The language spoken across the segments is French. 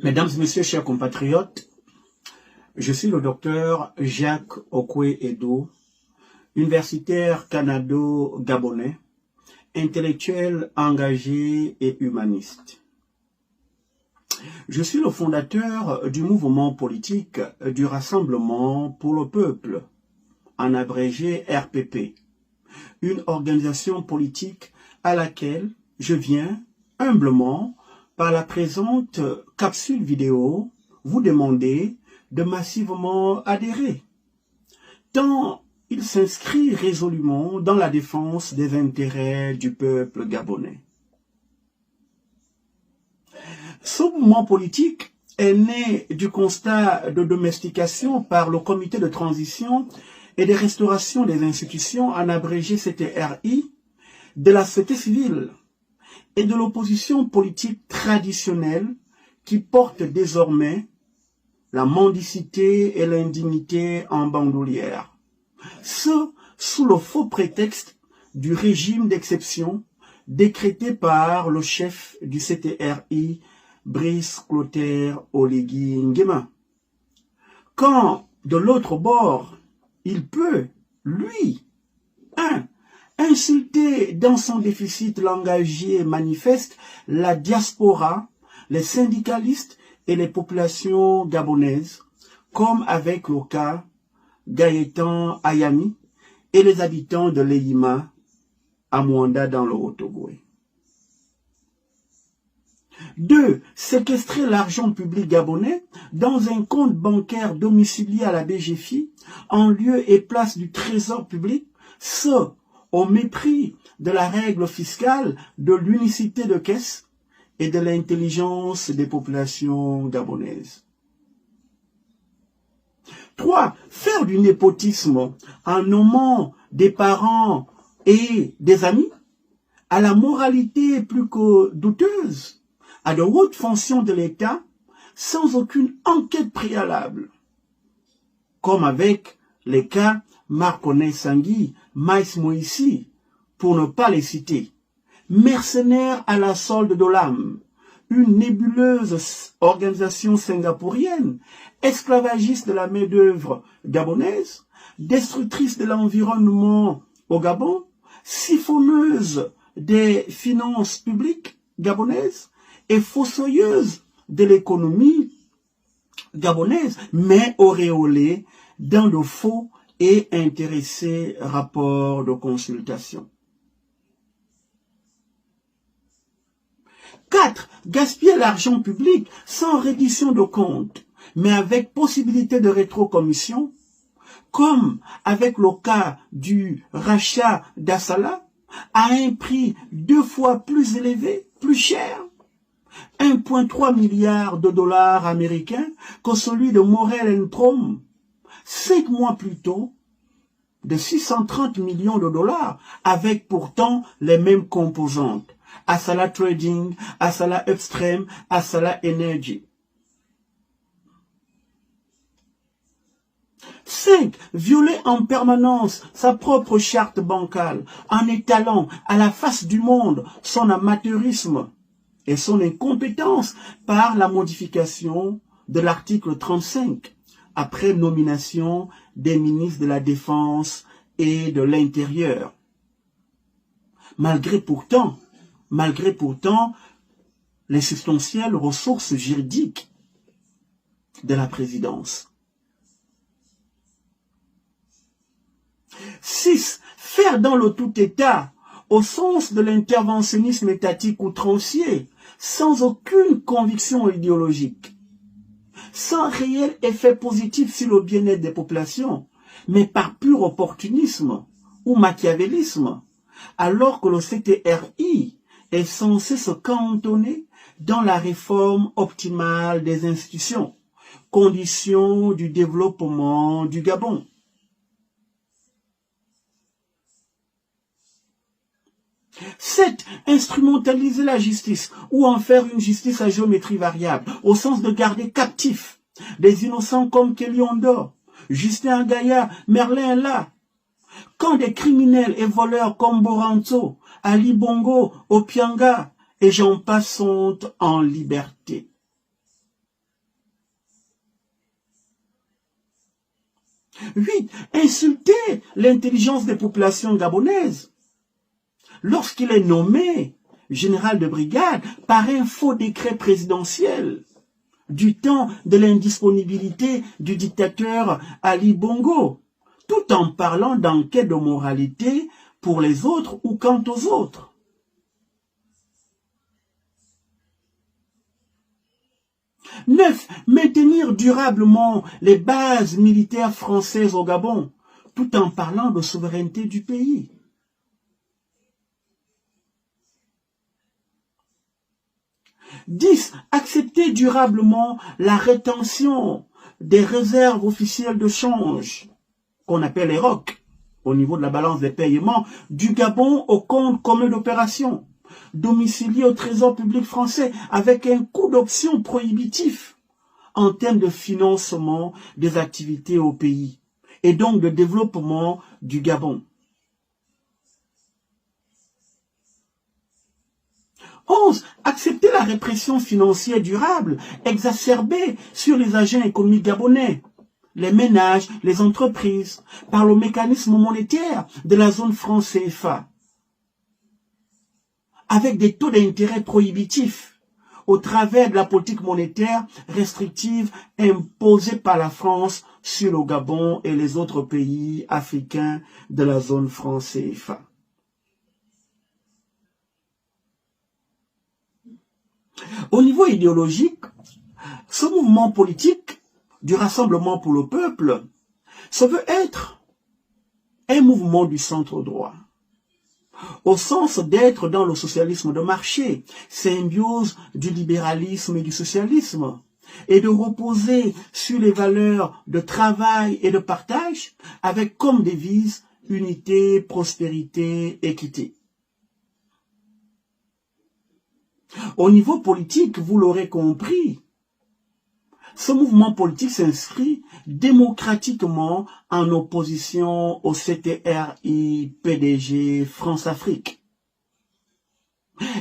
Mesdames et messieurs, chers compatriotes, je suis le docteur Jacques Okwe-Edo, universitaire canado-gabonais, intellectuel engagé et humaniste. Je suis le fondateur du mouvement politique du Rassemblement pour le peuple, en abrégé RPP, une organisation politique à laquelle je viens humblement, par la présente capsule vidéo, vous demander de massivement adhérer, tant il s'inscrit résolument dans la défense des intérêts du peuple gabonais. Ce mouvement politique est né du constat de domestication par le comité de transition et de restauration des institutions, en abrégé CTRI, de la société civile et de l'opposition politique traditionnelle qui porte désormais la mendicité et l'indignité en bandoulière. Ce, sous le faux prétexte du régime d'exception décrété par le chef du CTRI, Brice Clotaire Oligui Nguema. Quand, de l'autre bord, il peut, lui, insulter dans son déficit langagier manifeste la diaspora, les syndicalistes et les populations gabonaises, comme avec le cas Gaëtan Ayami et les habitants de Leyima, à Mwanda dans le Haut-Ogooué. 2. Séquestrer l'argent public gabonais dans un compte bancaire domicilié à la BGFI, en lieu et place du trésor public, ce au mépris de la règle fiscale, de l'unicité de caisse et de l'intelligence des populations gabonaises. 3. Faire du népotisme en nommant des parents et des amis à la moralité plus que douteuse, à de hautes fonctions de l'État, sans aucune enquête préalable, comme avec les cas Marconnet Sangui, Maïs Moïsi, pour ne pas les citer. Mercenaires à la solde de l'âme, une nébuleuse organisation singapourienne, esclavagiste de la main-d'œuvre gabonaise, destructrice de l'environnement au Gabon, siphonneuse des finances publiques gabonaises et fossoyeuse de l'économie gabonaise, mais auréolée dans de faux et intéressés rapports de consultation. 4. Gaspiller l'argent public sans reddition de compte, mais avec possibilité de rétrocommission, comme avec le cas du rachat d'Assala, à un prix 2 fois plus élevé, plus cher, 1,3 milliard de dollars américains que celui de Morel & Prom, 5 mois plus tôt, de 630 millions de dollars, avec pourtant les mêmes composantes. Assala Trading, Assala Upstream, Assala Energy. 5. Violer en permanence sa propre charte bancale en étalant à la face du monde son amateurisme et son incompétence par la modification de l'article 35 après nomination des ministres de la Défense et de l'Intérieur. Malgré pourtant les substantielles ressources juridiques de la présidence. 6. Faire dans le tout état, au sens de l'interventionnisme étatique outrancier, sans aucune conviction idéologique, sans réel effet positif sur le bien-être des populations, mais par pur opportunisme ou machiavélisme, alors que le CTRI est censé se cantonner dans la réforme optimale des institutions, condition du développement du Gabon. 7. Instrumentaliser la justice ou en faire une justice à géométrie variable, au sens de garder captifs des innocents comme Kelly Ondor, Justin Gaïa, Merlin là. Quand des criminels et voleurs comme Boranto, Ali Bongo, Opianga et j'en passe sont en liberté. Huit, insulter l'intelligence des populations gabonaises. Lorsqu'il est nommé général de brigade par un faux décret présidentiel du temps de l'indisponibilité du dictateur Ali Bongo, tout en parlant d'enquête de moralité pour les autres ou quant aux autres. Neuf, maintenir durablement les bases militaires françaises au Gabon, tout en parlant de souveraineté du pays. 10. Accepter durablement la rétention des réserves officielles de change, qu'on appelle les ROC, au niveau de la balance des paiements, du Gabon au compte commun d'opération, domicilié au Trésor public français, avec un coût d'option prohibitif en termes de financement des activités au pays, et donc de développement du Gabon. 11. Accepter la répression financière durable exacerbée sur les agents économiques gabonais, les ménages, les entreprises, par le mécanisme monétaire de la zone franc CFA, avec des taux d'intérêt prohibitifs au travers de la politique monétaire restrictive imposée par la France sur le Gabon et les autres pays africains de la zone franc CFA. Au niveau idéologique, ce mouvement politique du Rassemblement pour le peuple se veut être un mouvement du centre droit, au sens d'être dans le socialisme de marché, symbiose du libéralisme et du socialisme, et de reposer sur les valeurs de travail et de partage, avec comme devise unité, prospérité, équité. Au niveau politique, vous l'aurez compris, ce mouvement politique s'inscrit démocratiquement en opposition au CTRI PDG France-Afrique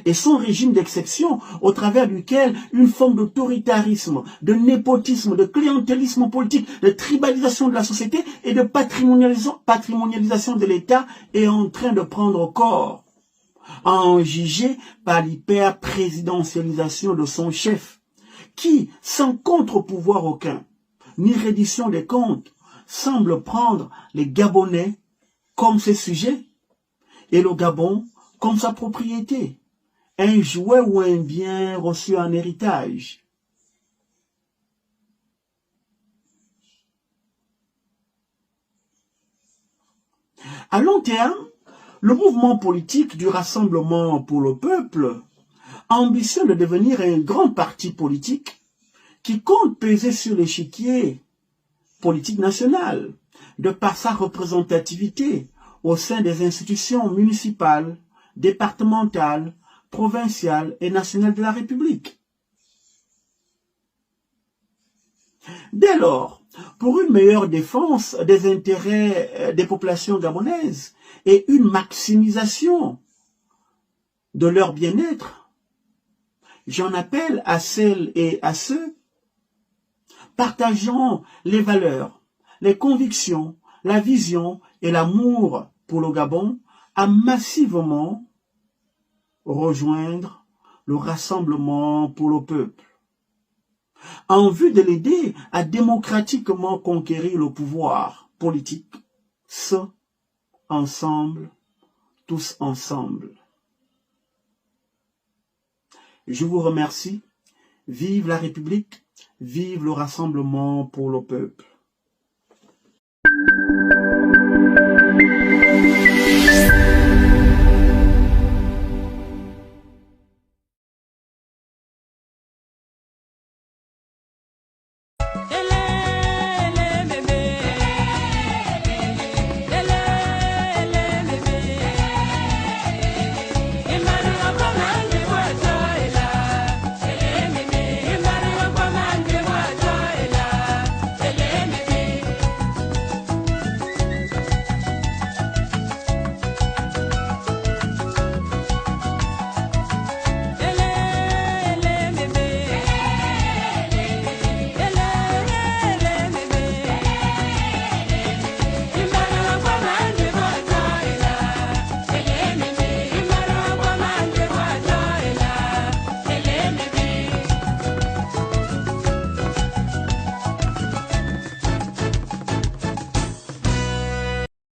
et son régime d'exception au travers duquel une forme d'autoritarisme, de népotisme, de clientélisme politique, de tribalisation de la société et de patrimonialisation de l'État est en train de prendre corps, enjugé par l'hyper-présidentialisation de son chef, qui, sans contre-pouvoir aucun, ni reddition des comptes, semble prendre les Gabonais comme ses sujets et le Gabon comme sa propriété, un jouet ou un bien reçu en héritage. À long terme, le mouvement politique du Rassemblement pour le peuple ambitionne de devenir un grand parti politique qui compte peser sur l'échiquier politique national de par sa représentativité au sein des institutions municipales, départementales, provinciales et nationales de la République. Dès lors, pour une meilleure défense des intérêts des populations gabonaises et une maximisation de leur bien-être, j'en appelle à celles et à ceux partageant les valeurs, les convictions, la vision et l'amour pour le Gabon à massivement rejoindre le Rassemblement pour le peuple, en vue de l'aider à démocratiquement conquérir le pouvoir politique, ensemble, tous ensemble. Je vous remercie. Vive la République, vive le Rassemblement pour le peuple.